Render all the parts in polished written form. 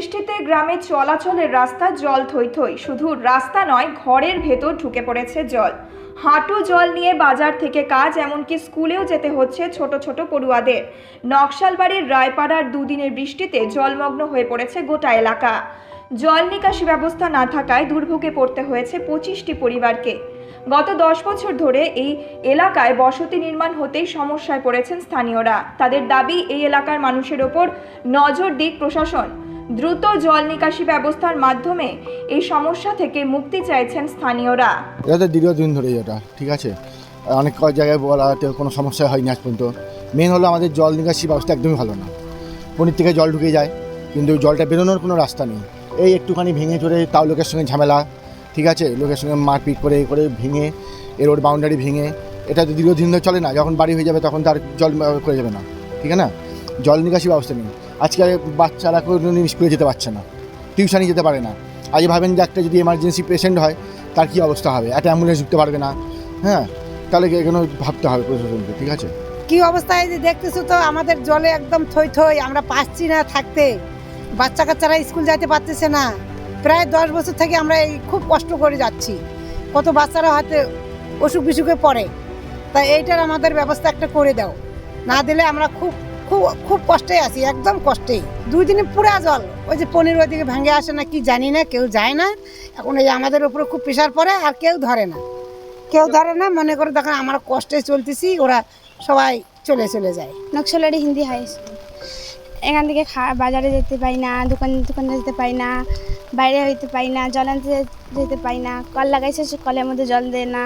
বৃষ্টিতে গ্রামে চলাচলের রাস্তা জল থই থই। শুধু রাস্তা নয়, ঘরের ভেতর ঢুকে পড়েছে জল। হাঁটু জল নিয়ে বাজার থেকে কাজ, এমনকি স্কুলেও যেতে হচ্ছে ছোট ছোট পড়ুয়াদের। নকশালবাড়ির রায়পাড়ার দুদিনের বৃষ্টিতে জলমগ্ন হয়ে পড়েছে গোটা এলাকা। জল নিকাশি ব্যবস্থা না থাকায় দুর্ভোগে পড়তে হয়েছে 25টি পরিবারকে। গত 10 বছর ধরে এই এলাকায় বসতি নির্মাণ হতেই সমস্যায় পড়েছেন স্থানীয়রা। তাদের দাবি, এই এলাকার মানুষের ওপর নজর দিক প্রশাসন। দ্রুত জল নিকাশি ব্যবস্থার মাধ্যমে এই সমস্যা থেকে মুক্তি চাইছেন স্থানীয়রা। এটা দীর্ঘদিন ধরেই এটা ঠিক আছে, অনেক জায়গায় বলাতে কোনো সমস্যা হয়নি আজ পর্যন্ত। মেন হলো আমাদের জল নিকাশি ব্যবস্থা একদমই ভালো না। পনির থেকে জল ঢুকে যায়, কিন্তু জলটা বেরোনোর কোনো রাস্তা নেই। এই একটুখানি ভেঙে চড়ে তাও লোকের সঙ্গে ঝামেলা, ঠিক আছে, লোকের সঙ্গে মারপিট করে ভেঙে এই রোড বাউন্ডারি ভেঙে, এটা তো দীর্ঘদিন ধরে চলে না। যখন বাড়ি হয়ে যাবে তখন তার জল করে যাবে না, ঠিক আছে না। জল নিকাশি ব্যবস্থা নেই। আজকাল বাচ্চারা কোনো স্কুলে যেতে পারছে না, টিউশনে যেতে পারে না। আজ ভাবেন যে একটা যদি এমার্জেন্সি পেশেন্ট হয় তার কী অবস্থা হবে, একটা অ্যাম্বুলেন্স ঢুকতে পারবে না। হ্যাঁ, তাহলে এখানে ভাবতে হবে প্রশাসনকে, ঠিক আছে। কি অবস্থায় যে দেখতেছো তো, আমাদের জলে একদম থই থই, আমরা পাচ্ছি না থাকতে। বাচ্চা কাচ্চারা স্কুল যাইতে পারতেছে না। প্রায় 10 বছর থেকে আমরা এই খুব কষ্ট করে যাচ্ছি। কত বাচ্চারা হয়তো অসুখ বিসুখে পড়ে। তাই এইটার আমাদের ব্যবস্থা একটা করে দাও, না দিলে আমরা খুব খুব খুব কষ্টে আছি, একদম কষ্টেই। 2 দিনে পুরা জল, ওই যে পনির ওইদিকে ভেঙে আসে না কি জানি না, কেউ যায় না। এখন এই আমাদের উপরে খুব প্রেশার পড়ে, আর কেউ ধরে না। মনে করে দেখেন আমরা কষ্টে চলতেছি, ওরা সবাই চলে যায়। Naxalbari Hindi high school. এখান থেকে বাজারে যেতে পারি না, দোকানে যেতে পারি না, বাইরে হইতে পারি না, জল আনতে যেতে পারি না। কল লাগাইছে, সে কলের মধ্যে জল দেয় না।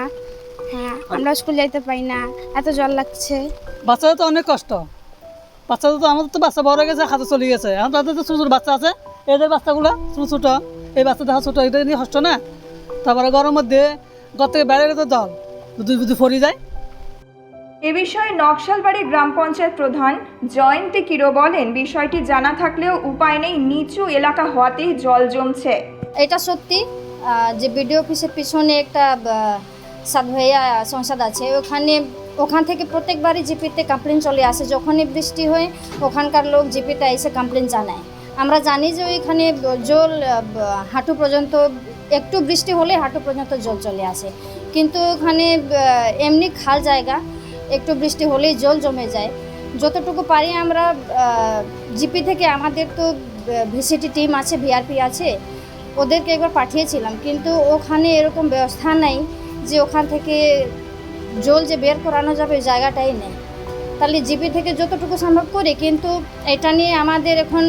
হ্যাঁ, আমরা স্কুল যাইতে পারি না, এত জল লাগছে। বাচ্চাদের তো অনেক কষ্ট। বাচ্চাদের তো, আমাদের তো বাচ্চা বড় হয়ে গেছে, হাতে চলে গেছে। এখন তাদের তো ছোটো বাচ্চা আছে, এদের বাচ্চাগুলো ছোটো, এই বাচ্চা দেখা ছোটো, এটা নিয়ে কষ্ট না। তারপরে গরমের মধ্যে ঘর থেকে বাইরে তো জল বুঝি ফরি যায়। এ বিষয়ে নকশালবাড়ি গ্রাম পঞ্চায়েত প্রধান জয়ন্তী কিরো বলেন, বিষয়টি জানা থাকলেও উপায় নেই, নিচু এলাকা হওয়াতেই জল জমছে। এটা সত্যি যে বিডিও অফিসের পিছনে একটা সাতভাইয়া সংসদ আছে, ওখান থেকে প্রত্যেকবারই জিপিতে কমপ্লেন চলে আসে। যখনই বৃষ্টি হয় ওখানকার লোক জিপিতে এসে কমপ্লেন জানায়। আমরা জানি যে ওইখানে জল হাঁটু পর্যন্ত, একটু বৃষ্টি হলে হাঁটু পর্যন্ত জল চলে আসে। কিন্তু ওখানে এমনি খাল জায়গা, একটু বৃষ্টি হলেই জল জমে যায়। যতটুকু পারি আমরা জিপি থেকে, আমাদের তো ভিসিটি টিম আছে, ভিআরপি আছে, ওদেরকে একবার পাঠিয়েছিলাম, কিন্তু ওখানে এরকম ব্যবস্থা নেই যে ওখান থেকে জল যে বের করানো যাবে, ওই জায়গাটাই নেই। তাহলে জিপি থেকে যতটুকু সম্ভব করি, কিন্তু এটা নিয়ে আমাদের এখন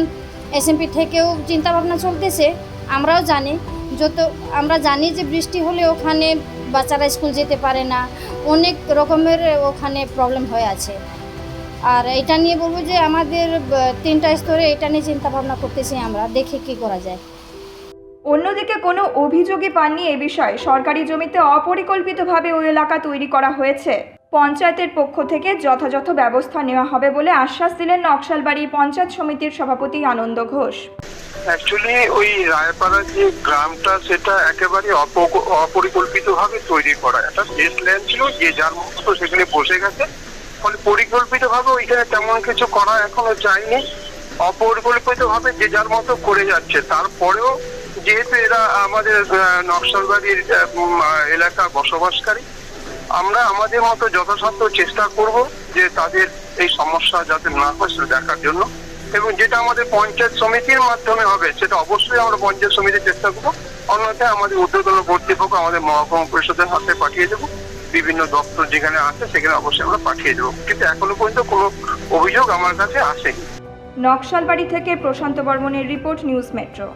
এসএমপি থেকেও চিন্তাভাবনা চলতেছে। আমরা জানি যে বৃষ্টি হলে ওখানে বাচ্চারা স্কুল যেতে পারে না, অনেক রকমের ওখানে প্রবলেম হয়ে আছে। আর এটা নিয়ে বলবো যে আমাদের 3টা স্তরে এটা নিয়ে চিন্তাভাবনা করতেছি, আমরা দেখি কি করা যায়। অন্যদিকে কোনো অভিযোগই পাননি এ বিষয়ে। সরকারি জমিতে অপরিকল্পিতভাবে ওই এলাকা তৈরি করা হয়েছে। পঞ্চায়েতের পক্ষ থেকে যথাযথ ব্যবস্থা নেওয়া হবে বলে আশ্বাস দিলেন নকশালবাড়ি পঞ্চায়েত সমিতির সভাপতি আনন্দ ঘোষ। অ্যাকচুয়ালি ওই রায়পাড়া যে গ্রামটা, সেটা একেবারে অপরিকল্পিতভাবে তৈরি করা একটা বেস ল্যান্ড ছিল, যে যার মতো সেখানে বসে গেছে। ফলে পরিকল্পিতভাবে ওইখানে তেমন কিছু করা এখনো যায়নি। অপরিকল্পিতভাবে যে যার মতো করে যাচ্ছে। তারপরেও যেহেতু এরা আমাদের নকশালবাড়ির এলাকা বসবাসকারী, আমরা আমাদের মতো যথাসাধ্য চেষ্টা করব যে তাদের এই সমস্যা যাতে না হয় সেটা দেখার জন্য, এবং যেটা আমাদের পঞ্চায়েত সমিতির মাধ্যমে হবে সেটা অবশ্যই আমরা পঞ্চায়েত সমিতির চেষ্টা করবো। অন্যথায় আমাদের ঊর্ধ্বতন কর্তৃপক্ষ, আমাদের মহকুমা পরিষদের হাতে পাঠিয়ে দেবো। বিভিন্ন দপ্তর যেখানে আছে সেখানে অবশ্যই আমরা পাঠিয়ে দেবো, কিন্তু এখনো পর্যন্ত কোনো অভিযোগ আমার কাছে আসেনি। নকশালবাড়ি থেকে প্রশান্ত বর্মনের রিপোর্ট, নিউজ মেট্রো।